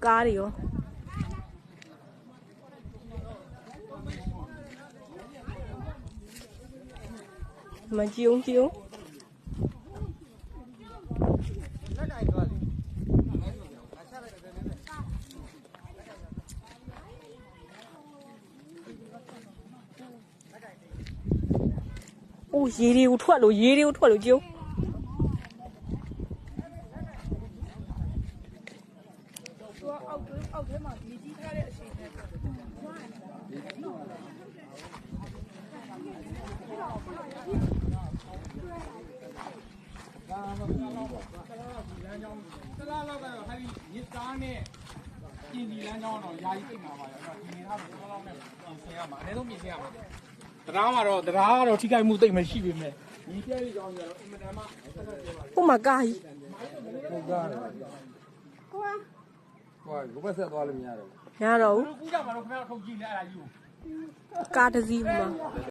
ကားတွေရောမကြည့်အောင်အိုးရေတွေကိုထွက်လို့ကြည့်အောက်ထဲမှာမြေကြီးထားတဲ့အချိန်နဲ့တလားလောက်ကတော့ဟာဒီရစ်သားနဲ့ပြင်ဒီလမ်းကြောင်းတော့ယာယီသိမှာပါရောဒီနေသားကိုတလားလောက်နဲ့ပြင်ဆင်ရမှာအနည်းဆုံးပြင်ဆင်ရမှာတရားကတော့ထိခိုက်မှုသိမ့်မရှိပေမဲ့ဒီပြည့်ရကြောင်းကြတော့အင်မတန်မှဟိုမှာကားကြီးဟုတ်ကားတယ်ဟိုဘက်ဆက်သွားလို့မရတော့ရတော့ဘူးကူးကြမှာတော့ခင်ဗျားတို့ထုတ်ကြည့်နေအဲ့ဒါယူကားတစ်စီးမှာ